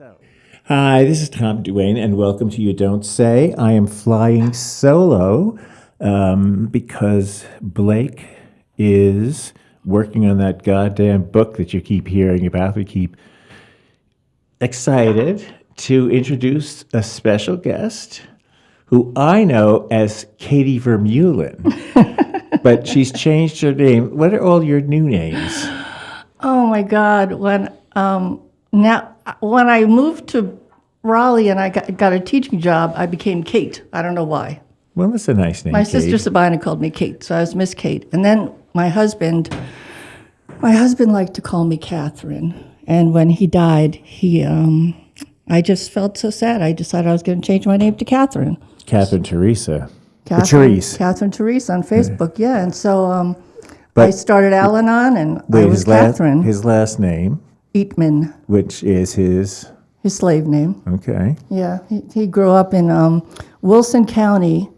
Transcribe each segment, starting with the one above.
So, hi, this is Tom Duane, and welcome to You Don't Say. I am flying solo because Blake is working on that goddamn book that you keep hearing about. We keep excited to introduce a special guest who I know as Katie Vermeulen, but she's changed her name. What are all your new names? Oh my God! When I moved to Raleigh and I got a teaching job, I became Kate. I don't know why. Well, that's a nice name. My Kate. sister Sabina called me Kate, so I was Miss Kate. And then my husband liked to call me Catherine. And when he died, I just felt so sad. I decided I was going to change my name to Catherine. Catherine Teresa. Catherine Teresa on Facebook, yeah. And so I started Al-Anon, and I was Catherine. His last name? Eatmon. Which is his slave name. Okay. Yeah, he grew up in Wilson County.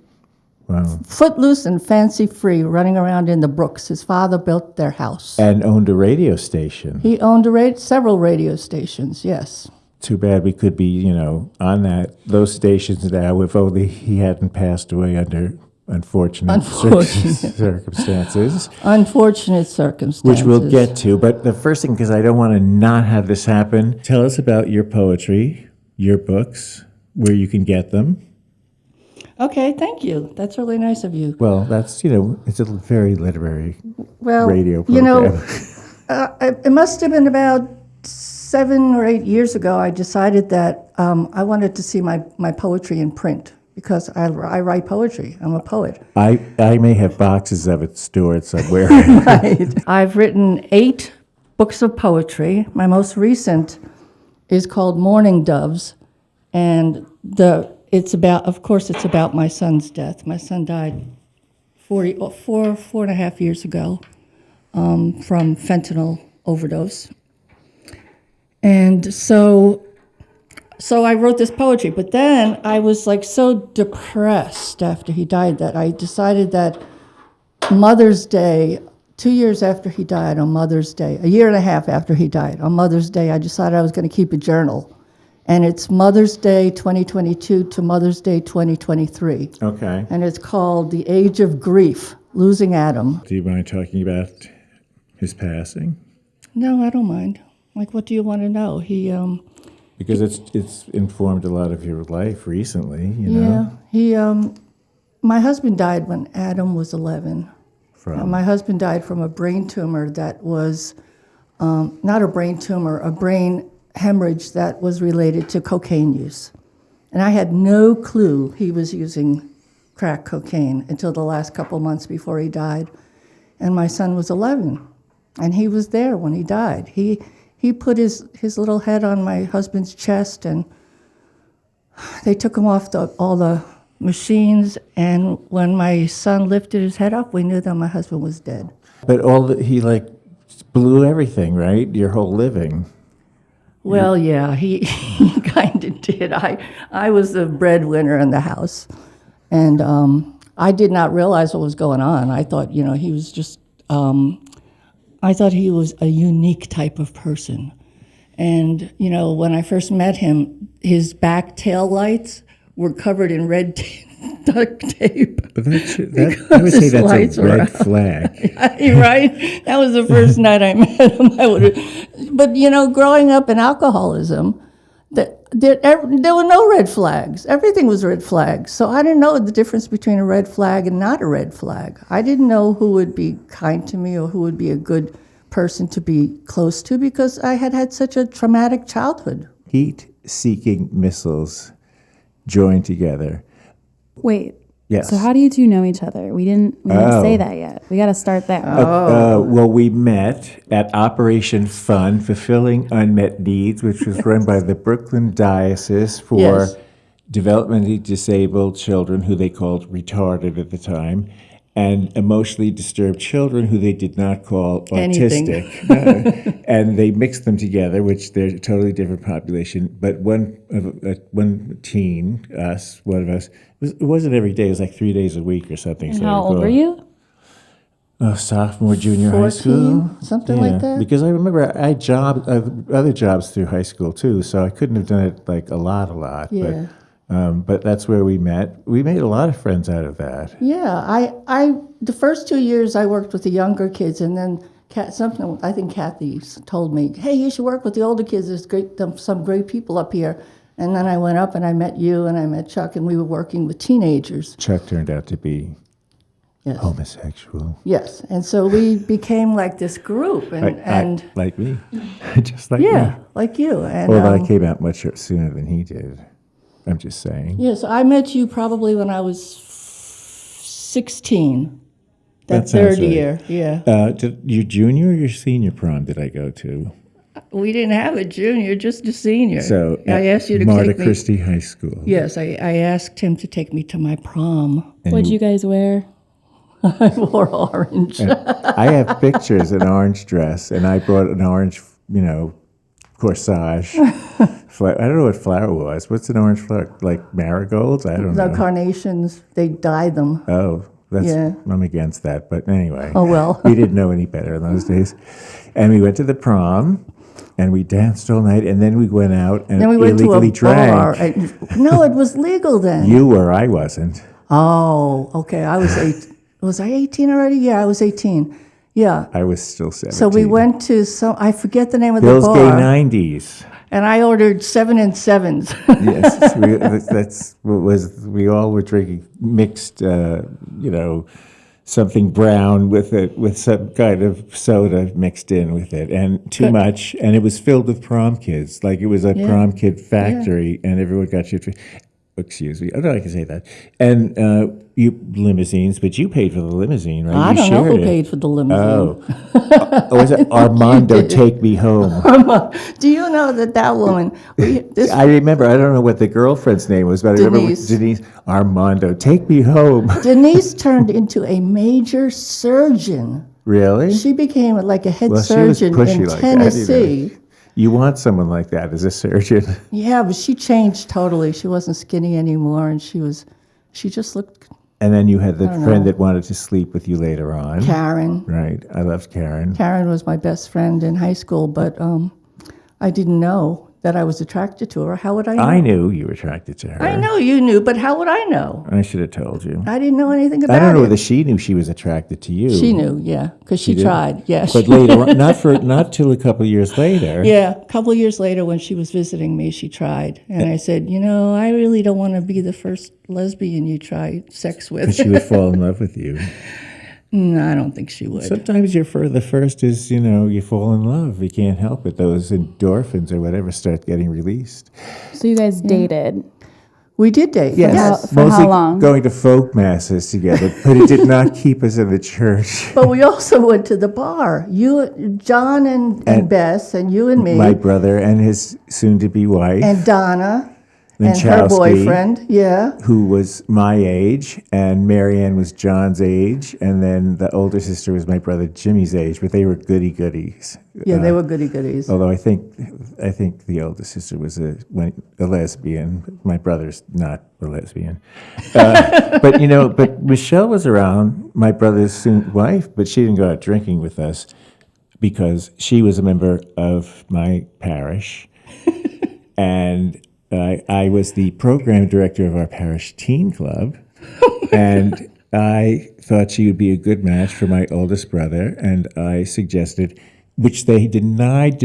Wow. Footloose and fancy-free, running around in the Brooks. His father built their house. And owned a radio station. He owned several radio stations, yes. Too bad we could be, on those stations now if only he hadn't passed away under unfortunate circumstances. Unfortunate circumstances. Which we'll get to. But the first thing, because I don't want to not have this happen, tell us about your poetry, your books, where you can get them. Okay, thank you. That's really nice of you. Well, that's, it's a very literary radio program. It must have been about 7 or 8 years ago, I decided that I wanted to see my poetry in print because I write poetry. I'm a poet. I may have boxes of it stored somewhere. Right. I've written 8 books of poetry. My most recent is called Morning Doves, and it's about my son's death. My son died 4.5 years ago from fentanyl overdose. And so I wrote this poetry, but then I was so depressed after he died that I decided that Mother's Day, 2 years after he died on Mother's Day, a year and a half after he died, on Mother's Day, I decided I was going to keep a journal. And it's Mother's Day 2022 to Mother's Day 2023. Okay. And it's called The Age of Grief, Losing Adam. Do you mind talking about his passing? No, I don't mind. What do you want to know? Because it's informed a lot of your life recently, Yeah, my husband died when Adam was 11. My husband died from a brain tumor that was, not a brain tumor, a brain hemorrhage that was related to cocaine use. And I had no clue he was using crack cocaine until the last couple months before he died. And my son was 11, and he was there when he died. He put his little head on my husband's chest, and they took him off all the machines, and when my son lifted his head up, we knew that my husband was dead. But he blew everything, right? Your whole living. Well, yeah, he kind of did. I was the breadwinner in the house, and I did not realize what was going on. I thought, he was just... I thought he was a unique type of person. And, when I first met him, his back tail lights were covered in red duct tape. But I would say that's a red flag. Right? That was the first night I met him. But, growing up in alcoholism, there were no red flags. Everything was red flags. So I didn't know the difference between a red flag and not a red flag. I didn't know who would be kind to me or who would be a good person to be close to because I had such a traumatic childhood. Heat-seeking missiles joined together. Wait. Yes. So how do you two know each other? We didn't say that yet. We got to start there. Well, we met at Operation Fun, Fulfilling Unmet Needs, which was run by the Brooklyn Diocese for developmentally disabled children who they called retarded at the time, and emotionally disturbed children who they did not call autistic. And they mixed them together, which they're a totally different population. But one teen, one of us, it wasn't every day. It was 3 days a week or something. And how old were you? sophomore, junior high 14, school, something like that? Because I remember I had other jobs through high school too, so I couldn't have done it like a lot. Yeah. But that's where we met. We made a lot of friends out of that. Yeah, I the first 2 years I worked with the younger kids, and then I think Kathy told me, hey, you should work with the older kids. There's some great people up here. And then I went up and I met you and I met Chuck, and we were working with teenagers. Chuck turned out to be homosexual. Yes, and so we became like this group, and like me, just like me. yeah, like you. And Although I came out much sooner than he did. I'm just saying. yeah, so I met you probably when I was 16. That sounds third right. year, yeah. Your junior or your senior prom did I go to? We didn't have a junior, just a senior. So I asked you to Marta take me. Christie High School. Yes, I asked him to take me to my prom. And What'd you guys wear? I wore orange. I have pictures, an orange dress, and I brought an orange, corsage. I don't know what flower was. What's an orange flower? Like marigolds? I don't The know. carnations, they dye them. Oh, Yeah. I'm against that. But anyway. Oh, well. We didn't know any better in those days. And we went to the prom, and we danced all night, and then we went out and Then we went to a illegally drank. bar. No, it was legal then. You were, I wasn't. Oh, okay. I was 8. Was I 18 already? Yeah, I was 18. Yeah. I was still 17. So we went to I forget the name of Bill's the Gay bar. 90s. And I ordered 7 and 7s. Yes, that's what was. We all were drinking mixed, something brown with some kind of soda mixed in with it, and too much, and it was filled with prom kids. Like it was a prom kid factory, and everyone got you. Excuse me. Oh no, I can say that. And you limousines, but you paid for the limousine, right? I You don't know who shared it. paid for the limousine. Oh, was it Armando? Take me home. Do you know that woman? I remember. I don't know what the girlfriend's name was, but I remember Denise. Denise. Armando, take me home. Denise turned into a major surgeon. Really? She became like a head Well, she was surgeon pushy in like that, Tennessee. You want someone like that as a surgeon. Yeah, but she changed totally. She wasn't skinny anymore, and she just looked. And then you had the friend that wanted to sleep with you later on. Karen. Right. I loved Karen. Karen was my best friend in high school, but I didn't know that I was attracted to her. How would I know? I knew you were attracted to her. I know you knew, but how would I know? I should have told you. I didn't know anything about it. I don't know whether she knew she was attracted to you. She knew, yeah, because she did? tried, yeah. But later on, not till a couple of years later. Yeah, a couple of years later when she was visiting me, she tried. And I said, I really don't want to be the first lesbian you try sex with. But she would fall in love with you. No, I don't think she would. Sometimes the first is, you fall in love. You can't help it. Those endorphins or whatever start getting released. So you guys dated. We did date. Yes. For how Mostly long? going to folk masses together, but it did not keep us in the church. But we also went to the bar. You, John and Bess, and you and me, My brother and his soon-to-be wife, and Donna, and her Linchowski, boyfriend. Yeah. who was my age, and Marianne was John's age, and then the older sister was my brother Jimmy's age, but they were goody-goodies. Yeah, they were goody-goodies. Although I think the older sister was a lesbian. My brother's not a lesbian. But Michelle was around, my brother's wife, but she didn't go out drinking with us because she was a member of my parish, and I was the program director of our parish teen club, and I thought she would be a good match for my oldest brother, and I suggested, which they denied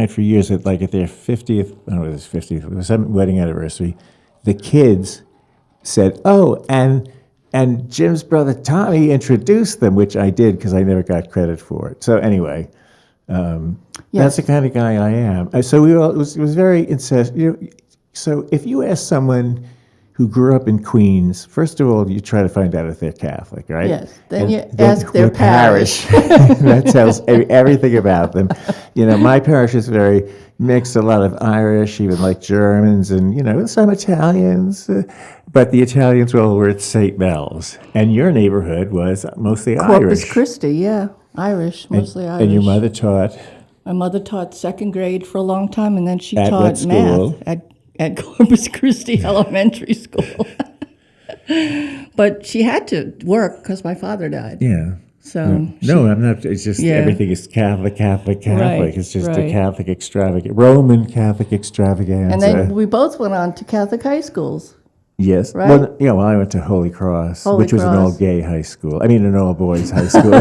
for years, that like at their 50th, I don't know, it was 50th, it was some wedding anniversary, the kids said, oh, and Jim's brother Tommy introduced them, which I did because I never got credit for it. So anyway, that's the kind of guy I am. So it was very incestuous. So if you ask someone who grew up in Queens, first of all, you try to find out if they're Catholic, right? Yes. Then you ask their parish. That tells everything about them. My parish is very mixed, a lot of Irish, even like Germans, and, some Italians. But the Italians all were at St. Mel's. And your neighborhood was mostly Corpus Irish. Christi, yeah. Irish, mostly Irish. And your mother taught? My mother taught second grade for a long time, and then she At taught what school? math at Corpus Christi Elementary School. But she had to work because my father died. Yeah. So No, I'm not. It's just Yeah. everything is Catholic, Catholic, Catholic. Right, It's just a right. Catholic extravagant, Roman Catholic extravaganza. and then we both went on to Catholic high schools. Yes. Right? Well, yeah. Well, I went to Holy Cross, Holy which was an Cross. all-gay high school. I mean, an all-boys high school.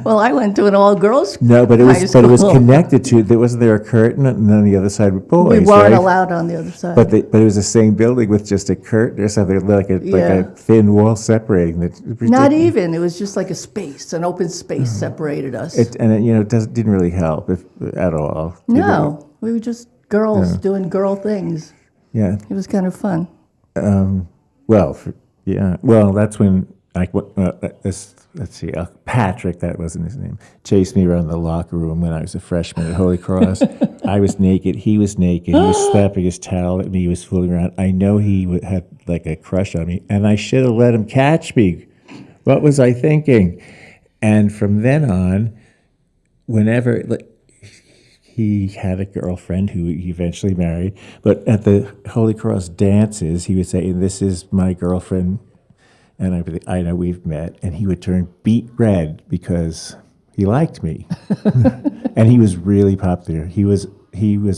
Well, I went to an all-girls No, but it high was school. connected to. Wasn't there a curtain, and on the other side were boys? We weren't right? allowed on the other side. But it was the same building with just a curtain or something, like a Yeah. thin wall separating. Not even. It was just like a space, an open space separated us. And it didn't really help at all. No, we were just girls doing girl things. Yeah. It was kind of fun. Well, Well, that's when let's see. Patrick, that wasn't his name, chased me around the locker room when I was a freshman at Holy Cross. I was naked. He was naked. He was slapping his towel at me. He was fooling around. I know he had like a crush on me, and I should have let him catch me. What was I thinking? And from then on, whenever he had a girlfriend who he eventually married, but at the Holy Cross dances, he would say, "This is my girlfriend," and I know we've met, and he would turn beet red because he liked me, and he was really popular. He was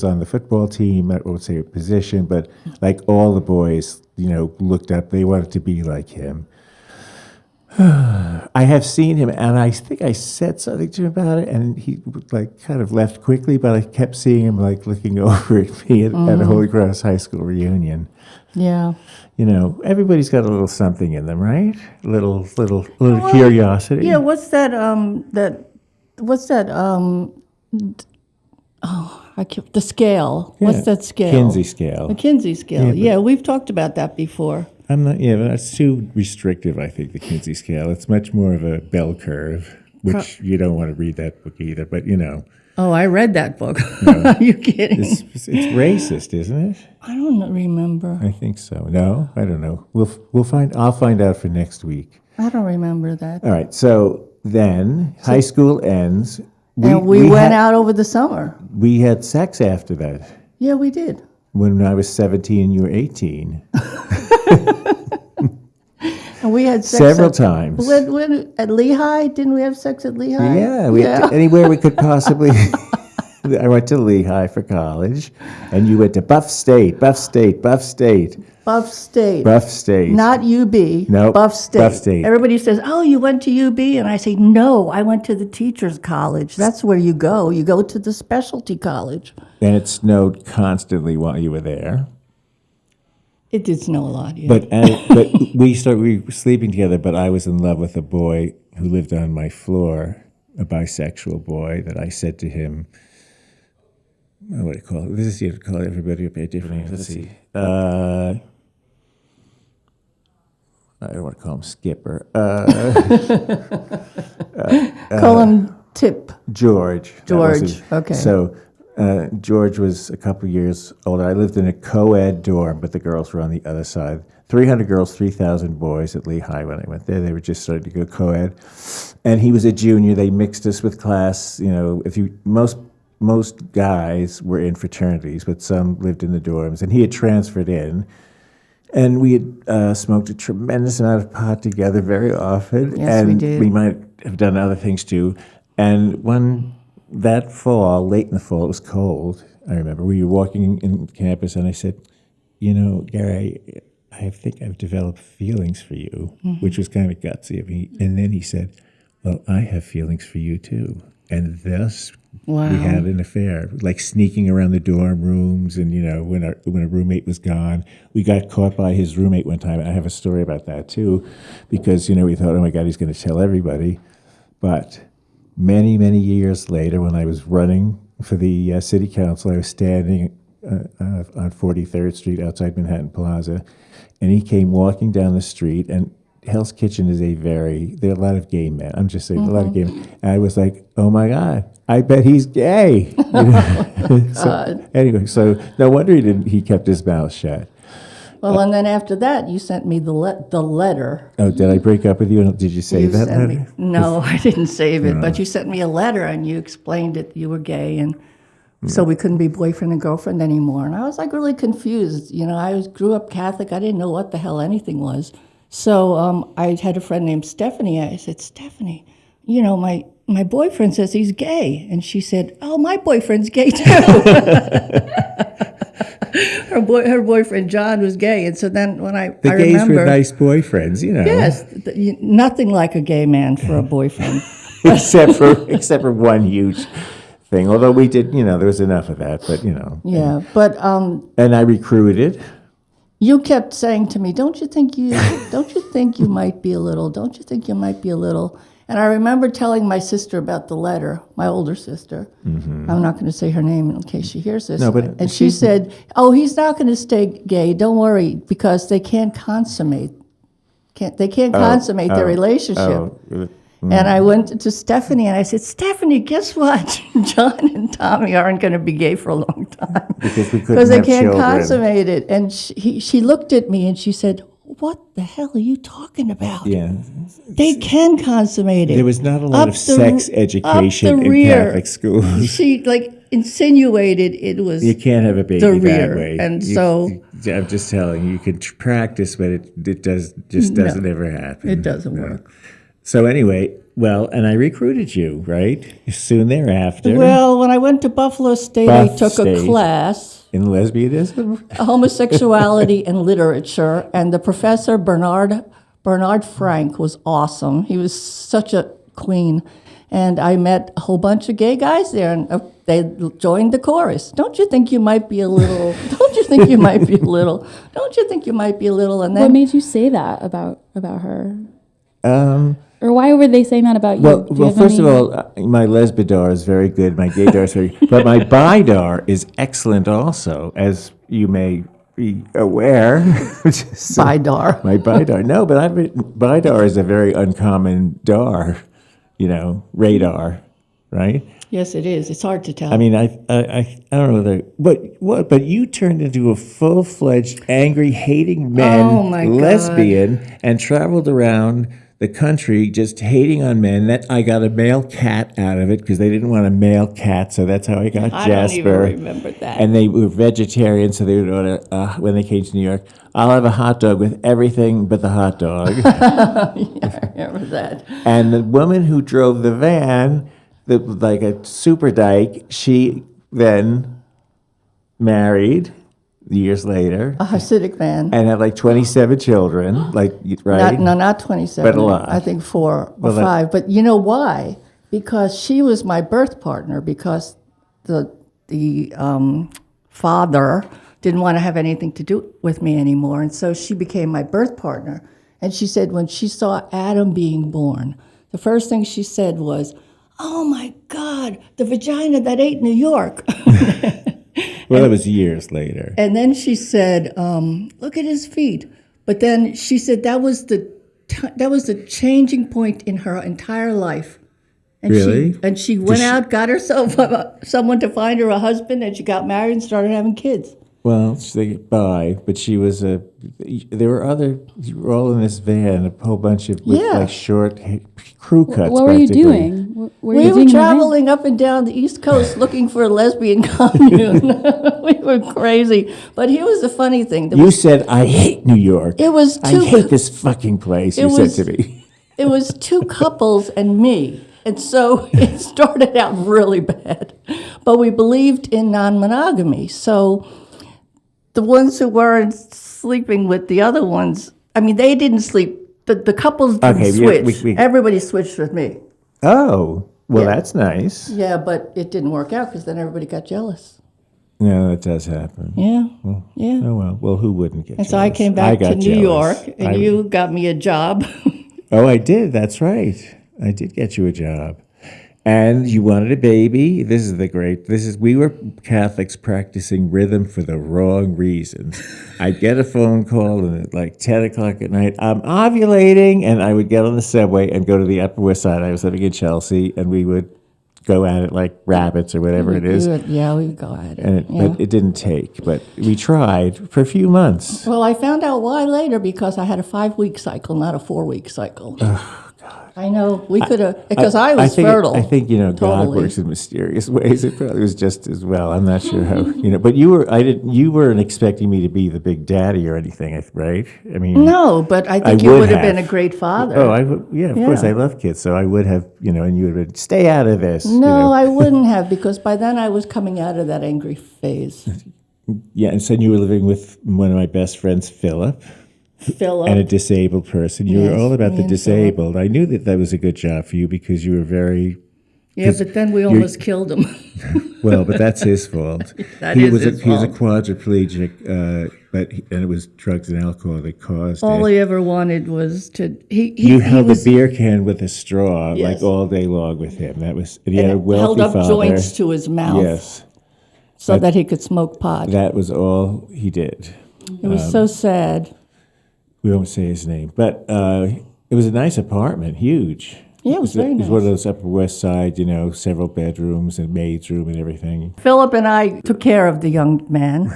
on the football team. I won't say a position, but like all the boys, looked up. They wanted to be like him. I have seen him, and I think I said something to him about it, and he kind of left quickly, but I kept seeing him looking over at me at a Holy Cross High School reunion. Yeah. Everybody's got a little something in them, right? Little curiosity. Yeah, what's that, the scale. Yeah. What's that scale? Kinsey scale. The Kinsey scale. Yeah, we've talked about that before. I'm not. Yeah, but that's too restrictive. I think the Kinsey scale. It's much more of a bell curve, which you don't want to read that book either. But Oh, I read that book. Are you kidding? it's racist, isn't it? I don't remember. I think so. No, I don't know. We'll find. I'll find out for next week. I don't remember that. All right. So then high school ends. And we went out over the summer. We had sex after that. Yeah, we did. When I was 17 and you were 18. And we had sex Several times. When, at Lehigh? Didn't we have sex at Lehigh? Yeah, anywhere we could possibly. I went to Lehigh for college, and you went to Buff State. Buff State. Not UB. No, Buff State. Buff State. Everybody says, "Oh, you went to UB," and I say, "No, I went to the teachers' college. That's where you go. You go to the specialty college." And it snowed constantly while you were there. It did snow a lot, yeah. But we were sleeping together. But I was in love with a boy who lived on my floor, a bisexual boy. That I said to him, "What do you call it? This is you call everybody by different names. Let's see. I don't want to call him Skipper. Call him Tip. George. That was his- okay. So George was a couple years older. I lived in a co-ed dorm, but the girls were on the other side. 300 girls, 3,000 boys at Lehigh when I went there. They were just starting to go co-ed. And he was a junior. They mixed us with class. Most guys were in fraternities, but some lived in the dorms. And he had transferred in. And we had smoked a tremendous amount of pot together very often. Yes, and we did. We might have done other things too. And that fall, late in the fall, it was cold. I remember we were walking in campus, and I said, Gary, I think I've developed feelings for you, which was kind of gutsy of me. And then he said, well, I have feelings for you too. And thus, Wow. we had an affair, like sneaking around the dorm rooms. And, when a roommate was gone, we got caught by his roommate one time. I have a story about that too, because, we thought, oh my God, he's going to tell everybody. But many, many years later, when I was running for the city council, I was standing on 43rd Street outside Manhattan Plaza, and he came walking down the street, and Hell's Kitchen is there are a lot of gay men. I'm just saying, a lot of gay men. And I was like, oh my God, I bet he's gay. Anyway, so no wonder he kept his mouth shut. Well, and then after that, you sent me the letter. Oh, did I break up with you? Did you save that sent letter? No, I didn't save it, but you sent me a letter, and you explained that you were gay, and so we couldn't be boyfriend and girlfriend anymore. And I was really confused. I grew up Catholic. I didn't know what the hell anything was. So I had a friend named Stephanie. I said, Stephanie, my boyfriend says he's gay. And she said, oh, my boyfriend's gay too. Her boyfriend, John, was gay. And so then when I The gays remember. were nice boyfriends, Yes, nothing like a gay man for a boyfriend. except for one huge thing. Although we did, there was enough of that, but Yeah, but And I recruited. you kept saying to me, don't you think you might be a little? Don't you think you might be a little? And I remember telling my sister about the letter, my older sister. Mm-hmm. I'm not going to say her name in case she hears this. No, but and she said, "Oh, he's not going to stay gay. Don't worry, because they can't consummate. Consummate their relationship." And I went to Stephanie and I said, Stephanie, guess what? John and Tommy aren't going to be gay for a long time. Because we couldn't Because they have can't children. consummate it. And she looked at me and she said, what the hell are you talking about? Yeah. They can consummate it. There was not a lot Up of the- sex up education the in rear. Catholic schools. She insinuated it was You can't have a baby the that rear. way. And I'm just telling you, you can practice, but it doesn't ever happen. it doesn't work. So anyway, and I recruited you, right? Soon thereafter. Well, when I went to Buffalo State, I took a class. In lesbianism? Homosexuality and literature, and the professor Bernard Frank was awesome. He was such a queen, and I met a whole bunch of gay guys there, and they joined the chorus. Don't you think you might be a little? Don't you think you might be a little? Don't you think you might be a little? And then What made you say that about her? Or why were they saying that about you? Do you Well, have first of any- all, my lesbidar is very good. My gaydar is very good. But my bidar is excellent also, as you may be aware. Bidar. My bidar. No, but bidar is a very uncommon dar, radar, right? Yes, it is. It's hard to tell. I mean, I don't know but you turned into a full-fledged, angry, hating men, Oh, my God. lesbian, and traveled around the country just hating on men. That I got a male cat out of it because they didn't want a male cat, so that's how I got I Jasper. don't even remember that. And they were vegetarian, so they would order, when they came to New York, I'll have a hot dog with everything but the hot dog. I remember that. And the woman who drove the van, like a super dyke, she then married years later A Hasidic man. and had like 27 children, right? Not 27. But a lot. I think 4 or that- 5. But you know why? Because she was my birth partner. Because the father didn't want to have anything to do with me anymore, and so she became my birth partner. And she said when she saw Adam being born, the first thing she said was, "Oh my God, the vagina that ate New York." Well, that was years later. And then she said, "Look at his feet." But then she said that was the changing point in her entire life. And Really? she went out, got herself someone to find her a husband, and she got married and started having kids. Well, but she was there were you were all in this van, a whole bunch of, with Yeah. short crew cuts. what were you practically. doing? Were We you were doing traveling up and down the East Coast looking for a lesbian commune. We were crazy. But here was the funny thing. You said, I hate New York. It was I too. hate this fucking place, you was- said to me. It was 2 couples and me. And so it started out really bad. But we believed in non-monogamy. So the ones who weren't sleeping with the other ones, I mean, they didn't sleep. The couples didn't Okay, yeah, switch. Everybody switched with me. Oh, well, Yeah. that's nice. Yeah, but it didn't work out because then everybody got jealous. No, that does happen. Yeah, yeah. Oh, well. Well, who wouldn't get And jealous? so I came back to got New jealous. York, and you got me a job. Oh, I did. That's right. I did get you a job. And you wanted a baby. We were Catholics practicing rhythm for the wrong reasons. I'd get a phone call and at like 10 o'clock at night, I'm ovulating. And I would get on the subway and go to the Upper West Side. I was living in Chelsea, and we would go at it like rabbits or whatever it is. Yeah, we would go at it. But it didn't take. But we tried for a few months. Well, I found out why later because I had a 5-week cycle, not a 4-week cycle. Oh, God. I know, we could have, because I was think, fertile. I think, God Totally. works in mysterious ways. It probably was just as well. I'm not sure how, but you weren't expecting me to be the big daddy or anything, right? I mean. No, but I think I you would would have have. been a great father. Oh, of course, Yeah. I love kids, so I would have, and you would have been, stay out of this. No, I wouldn't have, because by then I was coming out of that angry phase. Yeah, and so you were living with one of my best friends, Philip. Philip. And a disabled person. You were Yes, all about me the and disabled. I knew that was a good job for you because you were very Yeah, but then we almost killed him. well. But that's his fault. That he is was his he was a fault. quadriplegic, and it was drugs and alcohol that caused All it. he ever wanted was to. You held the beer can with a straw Yes. like all day long with him. That was. And he had a and wealthy held up father. joints to his mouth Yes, so that he could smoke pot. that was all he did. It was so sad. We won't say his name, but it was a nice apartment, huge. Yeah, it was very It was one of nice. those Upper West Side, several bedrooms and maid's room and everything. Philip and I took care of the young man,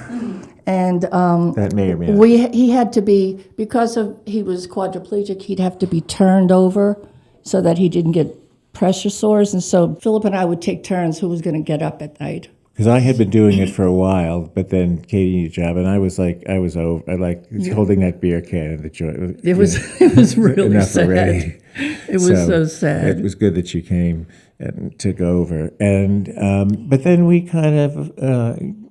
and That may or may not. he had to be, because he was quadriplegic, he'd have to be turned over so that he didn't get pressure sores. And so Philip and I would take turns who was going to get up at night. Because I had been doing it for a while, but then Katie needed a job, and I was over. I like holding that beer can in the joint. It was really enough sad. already. It was so sad. It was good that you came and took over. And but then we kind of,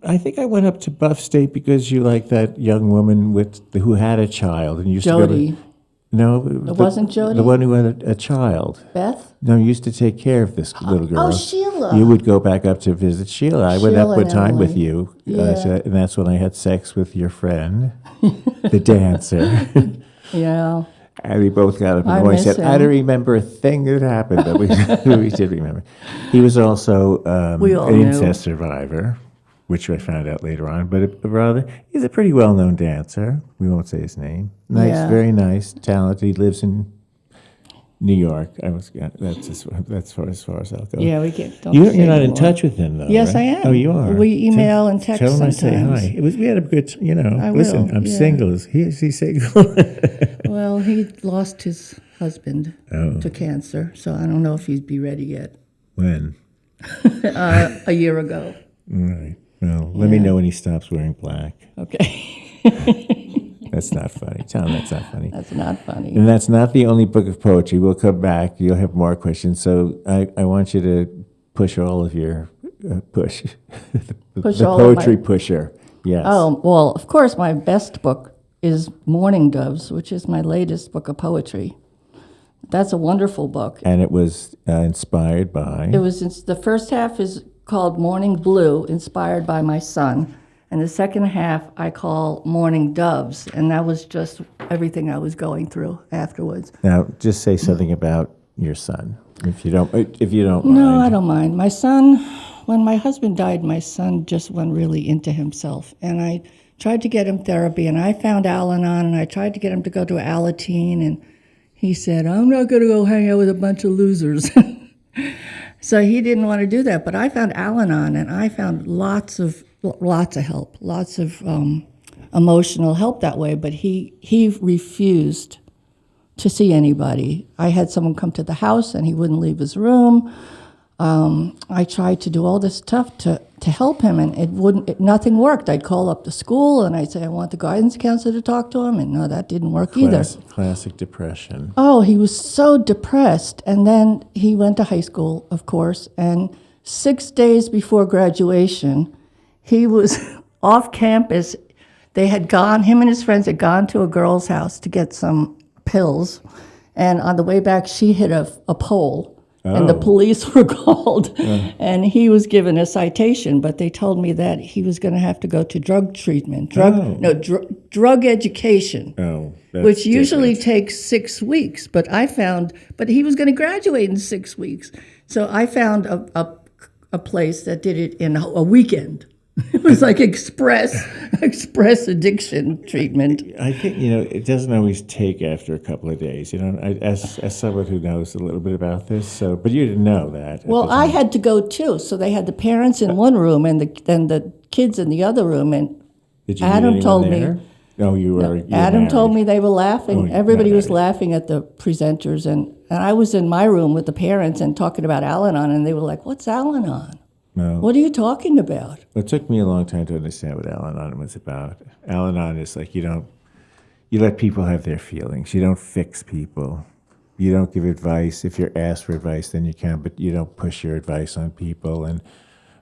I think I went up to Buff State because you like that young woman who had a child and used to go Jody. to. No, It wasn't Jody? The one who had a child. Beth? No, used to take care of this little girl. Oh, Sheila. You would go back up to visit Sheila. I went up Sheila one and time with Emily. you, Yeah. and that's when I had sex with your friend, the dancer. Yeah. And we both got up and I I miss said, him. I don't remember a thing that happened, but we, we did remember. He was also We all an knew. incest survivor, which I found out later on. But he's a pretty well-known dancer. We won't say his name. Nice, Yeah. very nice, talented. He lives in New York. That's as far as I'll go. Yeah, we can't. Don't You're say not in anymore. touch with him, though. Yes, right? I am. Oh, you are. We email and text Tell him sometimes. I say hi. We had a good, I listen, will, I'm yeah. single. Is he single? Well, he lost his husband Oh. to cancer, so I don't know if he'd be ready yet. When? A year ago. All right. Well, let me know when he stops wearing black. Okay. That's not funny. Tell him that's not funny. That's not funny. And that's not the only book of poetry. We'll come back. You'll have more questions. So I want you to push all of your push. Push the all of poetry my- pusher. Yes. Oh, well, of course, my best book is Morning Doves, which is my latest book of poetry. That's a wonderful book. And it was inspired by. The first half is called Morning Blue, inspired by my son. And the second half I call Morning Doves, and that was just everything I was going through afterwards. Now, just say something about your son, if you don't mind. No, I don't mind. My son, when my husband died, my son just went really into himself. And I tried to get him therapy, and I found Al-Anon, and I tried to get him to go to Alateen, and he said, I'm not going to go hang out with a bunch of losers. So he didn't want to do that. But I found Al-Anon, and I found lots of help, lots of emotional help that way. But he refused to see anybody. I had someone come to the house, and he wouldn't leave his room. I tried to do all this stuff to help him, and nothing worked. I'd call up the school, and I'd say, I want the guidance counselor to talk to him, and no, that didn't work either. Classic depression. Oh, he was so depressed. And then he went to high school, of course, and 6 days before graduation, he was off campus. Him and his friends had gone to a girl's house to get some pills, and on the way back, she hit a pole. And the Oh. police were called, and he was given a citation. But they told me that he was going to have to go to drug treatment, drug education, That's which usually different. takes 6 weeks. But he was going to graduate in 6 weeks. So I found a place that did it in a weekend. It was like express addiction treatment. I think it doesn't always take after a couple of days. As someone who knows a little bit about this, but you didn't know that. at Well, the I time. had to go too. So they had the parents in one room and the kids in the other room. And Did you meet Adam anyone told there? me, No, you were. You were Adam told married. me they were laughing. Oh, Everybody not was married. laughing at the presenters, and I was in my room with the parents and talking about Al-Anon, and they were like, "What's Al-Anon? No. What are you talking about?" It took me a long time to understand what Al-Anon was about. Al-Anon is like you let people have their feelings. You don't fix people. You don't give advice. If you're asked for advice, then you can, but you don't push your advice on people. And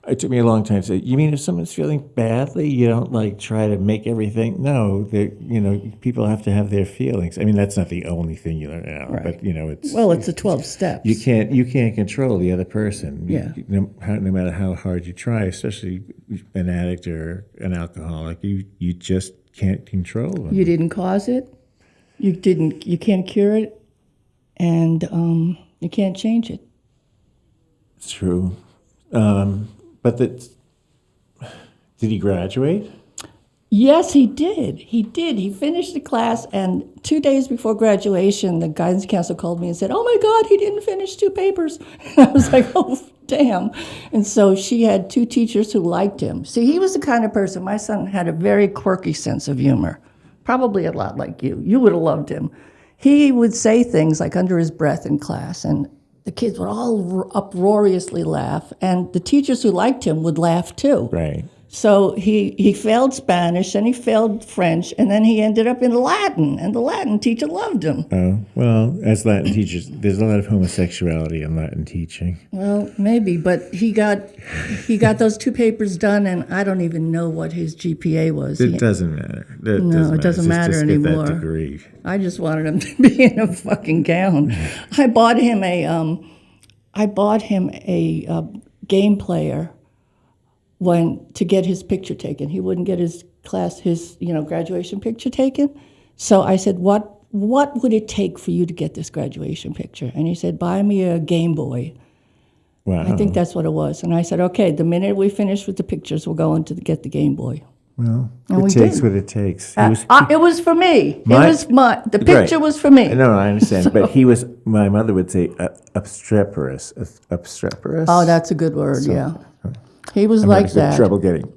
it took me a long time to say, you mean if someone's feeling badly, you don't like try to make everything? No, people have to have their feelings. I mean, that's not the only thing you learn now, Right. but it's Well, it's the 12 steps. you can't control the other person. Yeah. No matter how hard you try, especially an addict or an alcoholic, you just can't control them. You didn't cause it. You can't cure it, and you can't change it. It's true. But did he graduate? Yes, he did. He did. He finished the class, and 2 days before graduation, the guidance counselor called me and said, "Oh my God, he didn't finish 2 papers." And I was like, "Oh, damn." And so she had 2 teachers who liked him. See, he was the kind of person, my son had a very quirky sense of humor, probably a lot like you. You would have loved him. He would say things like under his breath in class, and the kids would all uproariously laugh, and the teachers who liked him would laugh too. Right. So he failed Spanish, and he failed French, and then he ended up in Latin, and the Latin teacher loved him. Oh, well, as Latin teachers, there's a lot of homosexuality in Latin teaching. Well, maybe, but he got those 2 papers done, and I don't even know what his GPA was. It doesn't matter. It doesn't matter just anymore. Get that degree. I just wanted him to be in a fucking gown. I bought him a game player to get his picture taken. He wouldn't get his graduation picture taken. So I said, what would it take for you to get this graduation picture? And he said, buy me a Game Boy. Wow. I think that's what it was. And I said, okay, the minute we finish with the pictures, we'll go in to get the Game Boy. Well, And we it takes did. what it takes. It was for me. The picture was for me. No, I understand. But my mother would say obstreperous. Obstreperous? Oh, that's a good word, yeah. He was I'm like having that. trouble getting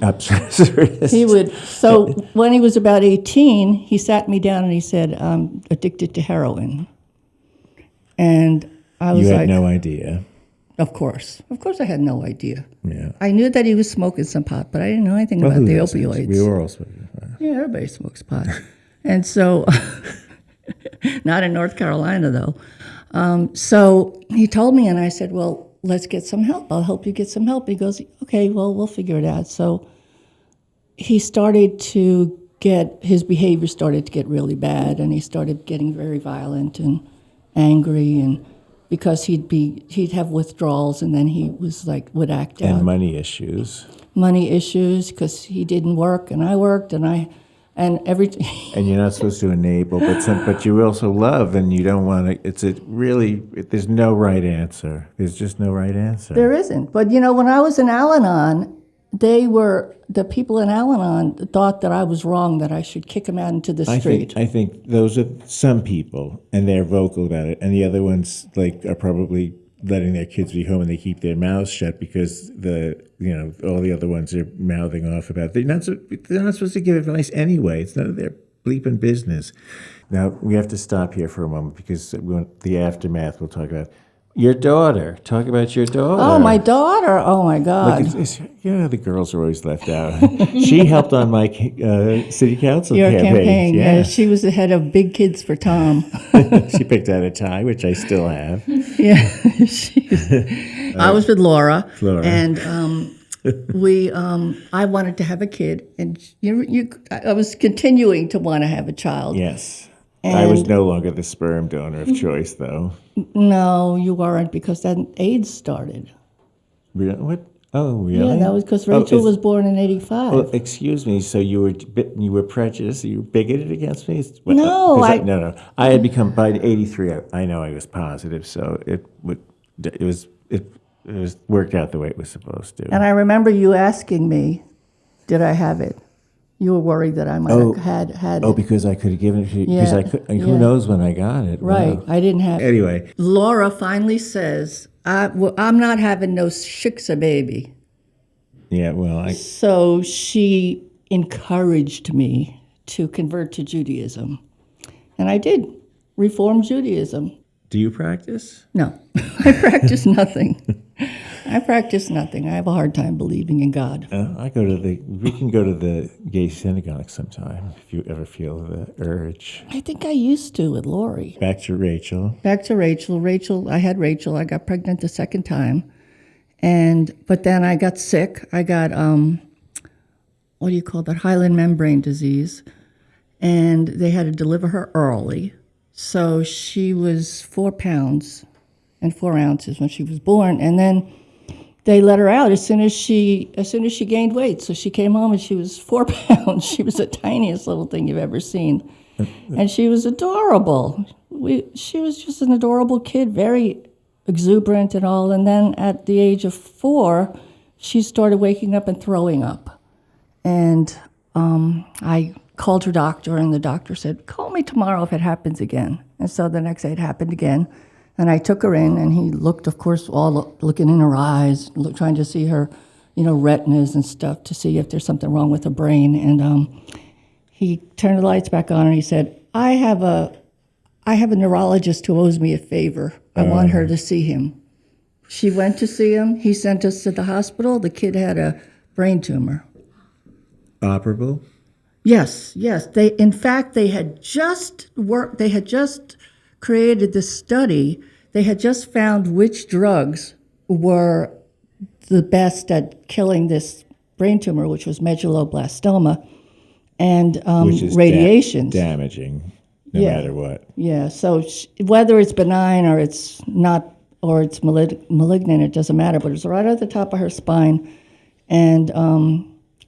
obstreperous. He would. So when he was about 18, he sat me down and he said, "I'm addicted to heroin." And I was You like, had no idea. Of course, I had no idea. Yeah. I knew that he was smoking some pot, but I didn't know anything about who the doesn't? opioids. We were all smoking. Yeah, everybody smokes pot. And so, not in North Carolina, though. So he told me, and I said, well, let's get some help. I'll help you get some help. He goes, okay, well, we'll figure it out. So he started to his behavior started to get really bad, and he started getting very violent and angry, and because he'd have withdrawals, and then he was like, would act out. And money issues. Money issues, because he didn't work, and I worked, and every. And you're not supposed to enable, but you also love, and you don't want to. There's no right answer. There's just no right answer. There isn't. But when I was in Al-Anon, the people in Al-Anon thought that I was wrong, that I should kick him out into the street. I think those are some people, and they're vocal about it, and the other ones are probably letting their kids be home and they keep their mouths shut because all the other ones are mouthing off about it. They're not supposed to give advice anyway. It's none of their bleeping business. Now we have to stop here for a moment because the aftermath we'll talk about. Your daughter. Talk about your daughter. Oh, my daughter. Oh, my God. The girls are always left out. She helped on my city council Your campaign. campaign. Yeah. Yeah, she was the head of Big Kids for Tom. She picked out a tie, which I still have. Yeah. I was with Laura. And I wanted to have a kid. And I was continuing to want to have a child. Yes. I was no longer the sperm donor of choice, though. No, you weren't, because then AIDS started. Really? What? Oh, really? Yeah, that was because Rachel was born in 85. Well, excuse me. So you were prejudiced? You were bigoted against me? No, no. I had become by 83. I know I was positive, so it was worked out the way it was supposed to. And I remember you asking me, did I have it? You were worried that I might have had it. Oh, because I could have given it to you. Yeah, Because who knows when I got it? Right, Wow. I didn't have it. Anyway. Laura finally says, I'm not having no shiksa baby. Yeah, well, So she encouraged me to convert to Judaism. And I did, Reform Judaism. Do you practice? No, I practice nothing. I practice nothing. I have a hard time believing in God. We can go to the gay synagogue sometime if you ever feel the urge. I think I used to with Lori. Back to Rachel. Rachel, I had Rachel. I got pregnant the second time. But then I got sick. I got, what do you call that? Hyaline membrane disease. And they had to deliver her early. So she was 4 pounds and 4 ounces when she was born. And then they let her out as soon as she gained weight. So she came home and she was 4 pounds. She was the tiniest little thing you've ever seen. And she was adorable. She was just an adorable kid, very exuberant and all. And then at the age of 4, she started waking up and throwing up. And I called her doctor, and the doctor said, call me tomorrow if it happens again. And so the next day it happened again. And I took her in, and he looked, of course, looking in her eyes, trying to see her, retinas and stuff to see if there's something wrong with her brain. And he turned the lights back on, and he said, I have a neurologist who owes me a favor. I want her to see him. She went to see him. He sent us to the hospital. The kid had a brain tumor. Operable? Yes. They had just created this study. They had just found which drugs were the best at killing this brain tumor, which was medulloblastoma, and which is radiations. Damaging, no matter what. Yeah. So whether it's benign or it's not, or it's malignant, it doesn't matter. But it's right at the top of her spine, and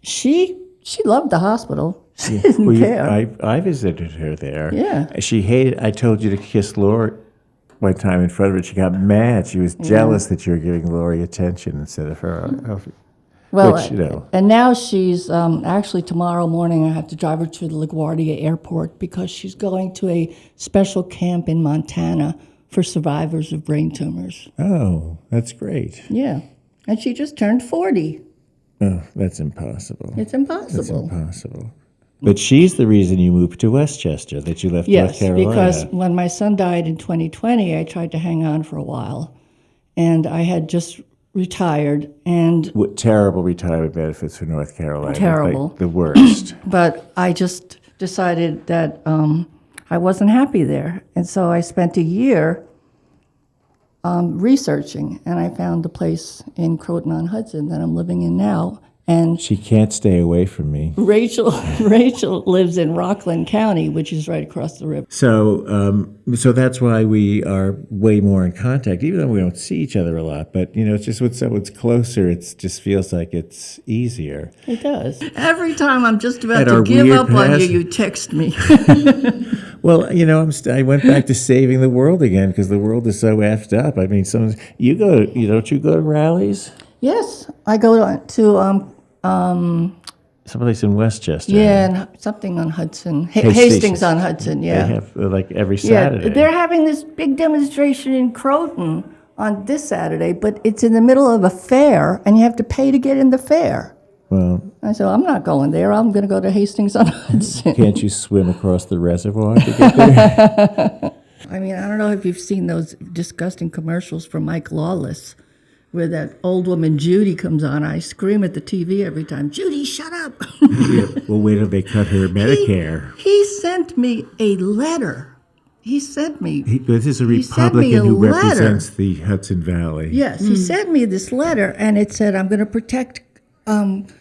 she loved the hospital. She didn't care. I visited her there. Yeah. She hated, I told you to kiss Lori one time in front of her. She got mad. She was jealous that you were giving Lori attention instead of her. Well, and now she's, actually tomorrow morning I have to drive her to the LaGuardia airport because she's going to a special camp in Montana for survivors of brain tumors. Oh, that's great. Yeah. And she just turned 40. Oh, that's impossible. It's impossible. It's impossible. But she's the reason you moved to Westchester, that you left North Carolina. Yes, because when my son died in 2020, I tried to hang on for a while. And I had just retired. And what terrible retirement benefits for North Carolina. Terrible. Like the worst. But I just decided that I wasn't happy there. And so I spent a year researching, and I found a place in Croton-on-Hudson that I'm living in now. And she can't stay away from me. Rachel lives in Rockland County, which is right across the river. So that's why we are way more in contact, even though we don't see each other a lot. But, it's just when someone's closer, it just feels like it's easier. It does. Every time I'm just about to give up on you, you text me. Well, I went back to saving the world again because the world is so effed up. I mean, don't you go to rallies? Yes, I go to someplace in Westchester. Yeah, and something on Hudson. Hastings on Hudson, yeah. They have every Saturday. Yeah, they're having this big demonstration in Croton on this Saturday, but it's in the middle of a fair, and you have to pay to get in the fair. Well, I said, I'm not going there. I'm going to go to Hastings on Hudson. Can't you swim across the reservoir to get there? I mean, I don't know if you've seen those disgusting commercials for Mike Lawless, where that old woman Judy comes on. I scream at the TV every time, Judy, shut up. Yeah, well, wait till they cut her Medicare. He sent me a letter. This is a Republican who represents the Hudson Valley. Yes, he sent me this letter, and it said, I'm going to protect everybody.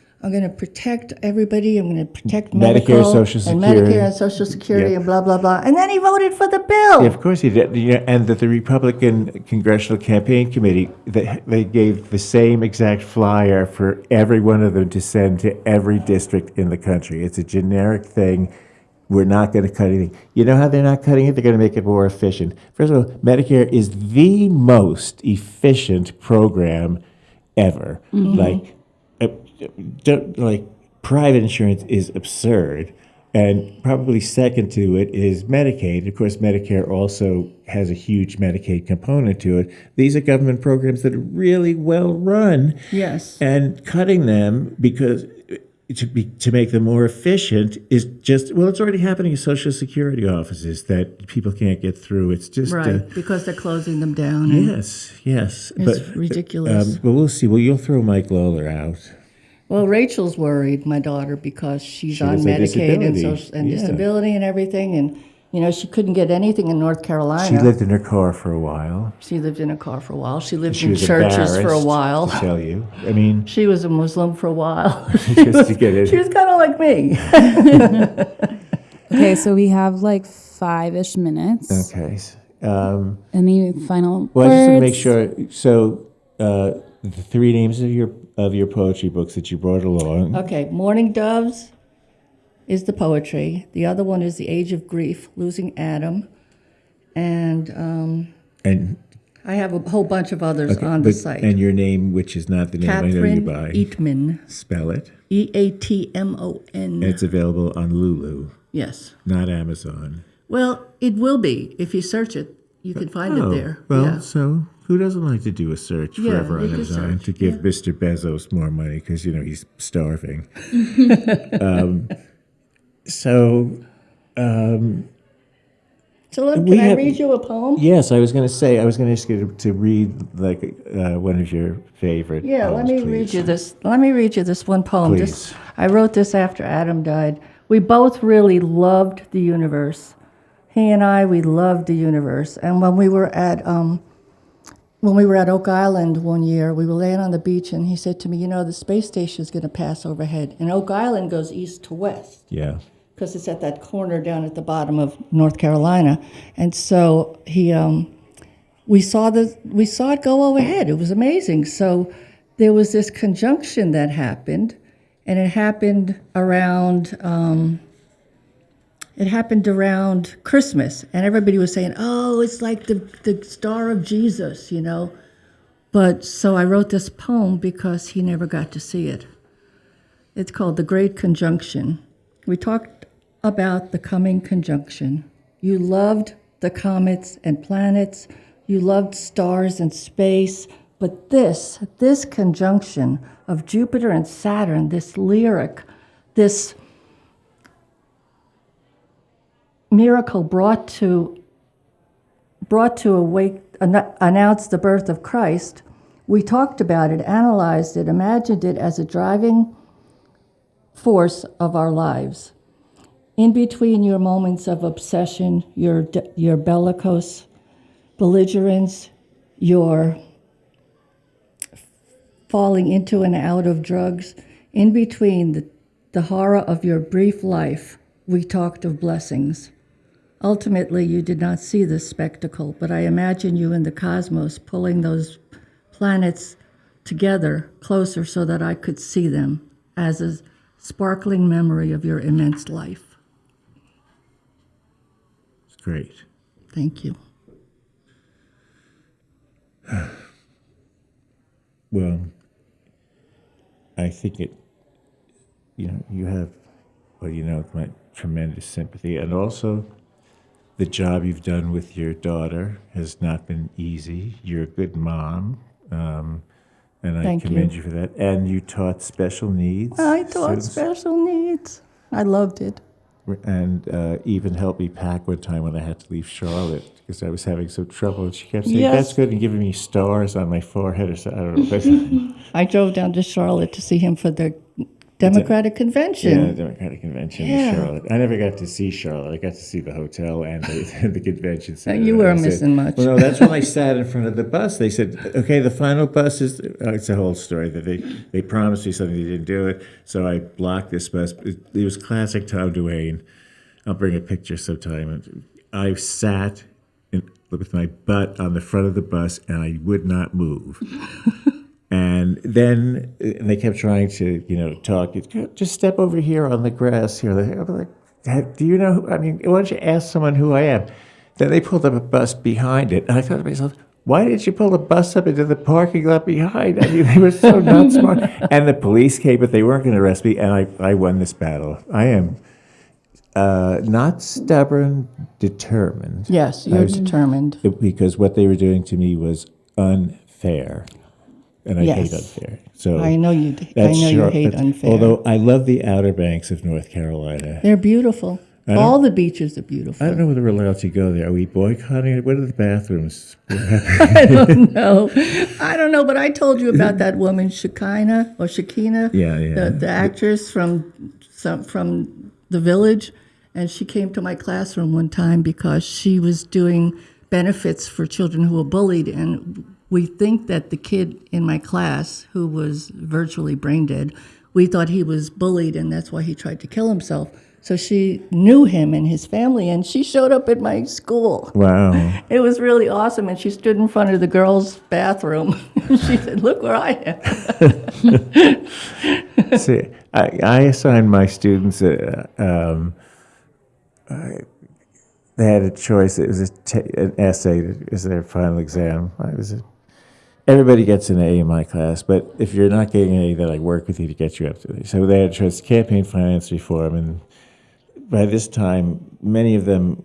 I'm going to protect Medicare, Social Security. And Medicare and Social Security and blah, blah, blah. And then he voted for the bill. Yeah, of course he did. And that the Republican Congressional Campaign Committee, they gave the same exact flyer for every one of them to send to every district in the country. It's a generic thing. We're not going to cut anything. You know how they're not cutting it? They're going to make it more efficient. First of all, Medicare is the most efficient program ever. Mm-hmm. Private insurance is absurd, and probably second to it is Medicaid. Of course, Medicare also has a huge Medicaid component to it. These are government programs that are really well run. Yes. And cutting them because to make them more efficient is just, well, it's already happening in Social Security offices that people can't get through. It's just Right, because they're closing them down. And yes. It's ridiculous. But we'll see. Well, you'll throw Mike Lawler out. Well, Rachel's worried, my daughter, because she's She on has a Medicaid and, disability. Yeah. disability and everything. And, she couldn't get anything in North Carolina. She lived in her car for a while. She lived in a car for a while. She lived She in was churches for a embarrassed while. to tell you. I mean, She was a Muslim for a while. just to get She it. was kind of like me. Okay, so we have like 5-ish minutes. Okay. Any final Well, I just want to words? make sure. So, the 3 names of your poetry books that you brought along. Okay, Morning Doves is the poetry. The other one is The Age of Grief, Losing Adam. And And I have a whole bunch of others on the site. And your name, which is not the name I know you Katherine by. Eatmon, Spell it. Eatmon. And it's available on Lulu, Yes. not Amazon. Well, it will be. If you search it, you can find it there. Well, Yeah. so who doesn't like to do a search Yeah, forever you on can Amazon search, to give yeah. Mr. Bezos more money because, he's starving. So So We can I have- read you a poem? yes, I was going to ask you to read like one of your favorite. Yeah, let poems, me please. read you this. Let me read you this one poem. Please. I wrote this after Adam died. We both really loved the universe. He and I, we loved the universe. And when we were at Oak Island one year, we were laying on the beach, and he said to me, the space station is going to pass overhead. And Oak Island goes east to west, Yeah. because it's at that corner down at the bottom of North Carolina. And so we saw it go overhead. It was amazing. So there was this conjunction that happened, and it happened around Christmas, and everybody was saying, "Oh, it's like the star of Jesus," But so I wrote this poem because he never got to see it. It's called The Great Conjunction. We talked about the coming conjunction. You loved the comets and planets. You loved stars and space. But this conjunction of Jupiter and Saturn, this lyric, this miracle brought to announce the birth of Christ, we talked about it, analyzed it, imagined it as a driving force of our lives. In between your moments of obsession, your bellicose belligerence, your falling into and out of drugs, in between the horror of your brief life, we talked of blessings. Ultimately, you did not see this spectacle, but I imagine you in the cosmos pulling those planets together closer so that I could see them as a sparkling memory of your immense life. It's great. Thank you. Well, I think you have, my tremendous sympathy. And also, the job you've done with your daughter has not been easy. You're a good mom, and I Thank commend you. you for that. And you taught special needs. I taught students, special needs. I loved it. and even helped me pack one time when I had to leave Charlotte because I was having some trouble. And she kept saying, Yes. "That's good," and giving me stars on my forehead or something. I don't know. I drove down to Charlotte to see him for the Democratic Yeah, Convention. Democratic Convention Yeah. in Charlotte. I never got to see Charlotte. I got to see the hotel and the convention center. You weren't I said, missing much. Well, no, that's when I sat in front of the bus. They said, "Okay, the final bus is." It's a whole story that they promised me something, they didn't do it. So I blocked this bus. It was classic Tom Duane. I'll bring a picture sometime. I sat with my butt on the front of the bus, and I would not move. And then they kept trying to, talk. Just step over here on the grass here. I'm like, do you know? I mean, why don't you ask someone who I am? Then they pulled up a bus behind it, and I thought to myself, why didn't you pull the bus up into the parking lot behind? I mean, they were so not smart. And the police came, but they weren't going to arrest me, and I won this battle. I am not stubborn, determined. Yes, you're determined. Because what they were doing to me was unfair. and I hate Yes. unfair. So I know you. I that's know you sharp, hate but- unfair. Although I love the Outer Banks of North Carolina. They're beautiful. All the beaches are beautiful. I don't know whether we're allowed to go there. Are we boycotting it? What are the bathrooms? I don't know. I don't know, but I told you about that woman, Shakina. Yeah. The actress from The Village, and she came to my classroom one time because she was doing benefits for children who were bullied, and we think that the kid in my class who was virtually brain dead, we thought he was bullied, and that's why he tried to kill himself. So she knew him and his family, and she showed up at my school. Wow. It was really awesome, and she stood in front of the girls' bathroom. She said, "Look where I am." See, I assign my students they had a choice. It was an essay. It was their final exam. Everybody gets an A in my class, but if you're not getting an A, then I work with you to get you up to it. So they had a choice: campaign finance reform, and by this time, many of them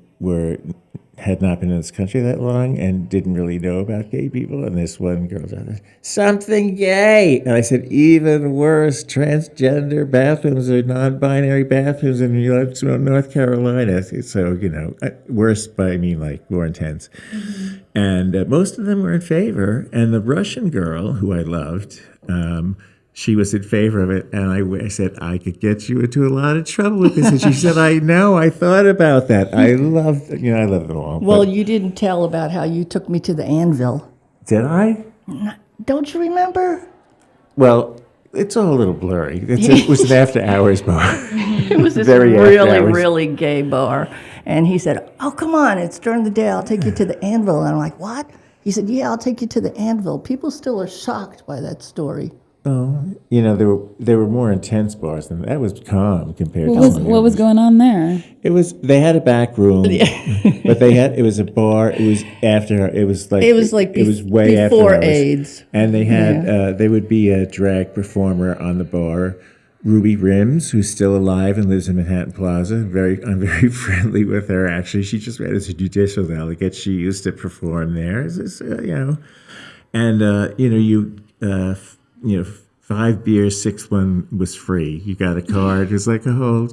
had not been in this country that long and didn't really know about gay people. And this one girl said, "Something gay." And I said, "Even worse, transgender bathrooms or non-binary bathrooms in North Carolina." So, worse, but I mean like more intense. Mm-hmm. And most of them were in favor. And the Russian girl, who I loved, she was in favor of it, and I said, "I could get you into a lot of trouble with this." And she said, "I know, I thought about that." I love them all. Well, you didn't tell about how you took me to the Anvil. Did I? Don't you remember? Well, it's all a little blurry. It was an after-hours bar. It was this really gay bar. And he said, "Oh, come on, it's during the day. I'll take you to the Anvil." And I'm like, "What?" He said, "Yeah, I'll take you to the Anvil." People still are shocked by that story. Oh, there were more intense bars than that. Was calm compared to what was going on there? They had a back room, but it was a bar. It was after. It was way before after AIDS. And they had there would be a drag performer on the bar, Ruby Rims, who's still alive and lives in Manhattan Plaza. I'm very friendly with her. Actually, she just ran as a judicial delegate. She used to perform there. And 5 beers, 6th one was free. You got a card. It was like a whole,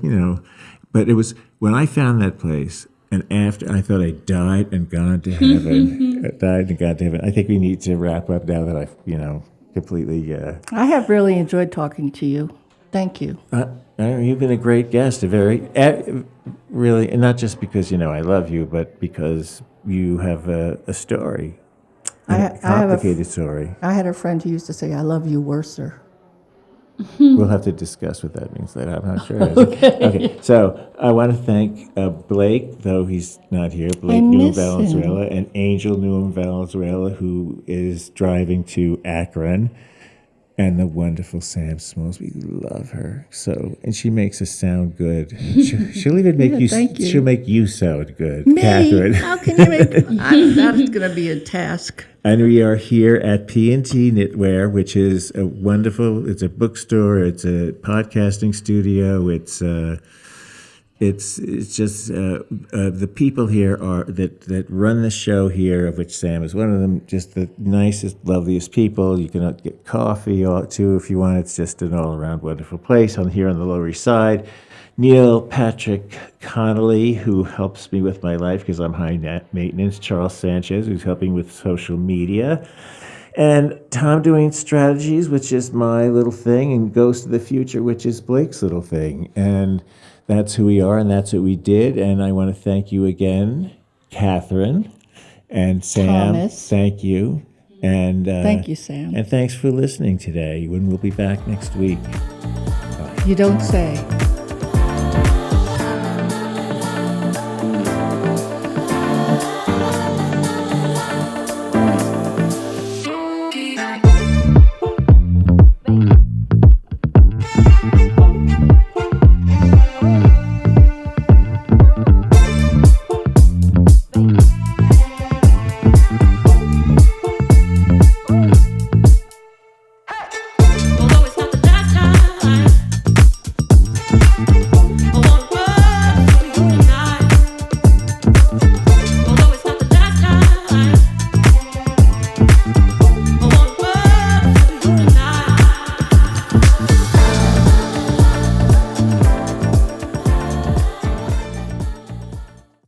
But it was when I found that place, and after I thought I died and gone to heaven. I think we need to wrap up now that I've, completely. I have really enjoyed talking to you. Thank you. You've been a great guest. Really, and not just because I love you, but because you have a story. A complicated story. I had a friend who used to say, "I love you worser." We'll have to discuss what that means later. I'm not sure. Okay. So I want to thank Blake, though he's not here. Blake Newham Valenzuela and Angel Newham Valenzuela, who is driving to Akron, and the wonderful Sam Smalls. We love her and she makes us sound good. She'll even make you. She'll make you sound good, Me? Catherine. How can you make? That's going to be a task. And we are here at P&T Knitwear, which is it's a bookstore, it's a podcasting studio, it's just the people here that run the show here, of which Sam is one of them, just the nicest, loveliest people. You can get coffee too if you want. It's just an all-around wonderful place here on the Lower East Side. Neil Patrick Connolly, who helps me with my life because I'm high maintenance. Charles Sanchez, who's helping with social media. And Tom doing strategies, which is my little thing, and Ghost of the Future, which is Blake's little thing. And that's who we are, and that's what we did. And I want to thank you again, Catherine and Sam. Thomas. Thank you. And thank you, Sam. And thanks for listening today. When we'll be back next week. You don't say.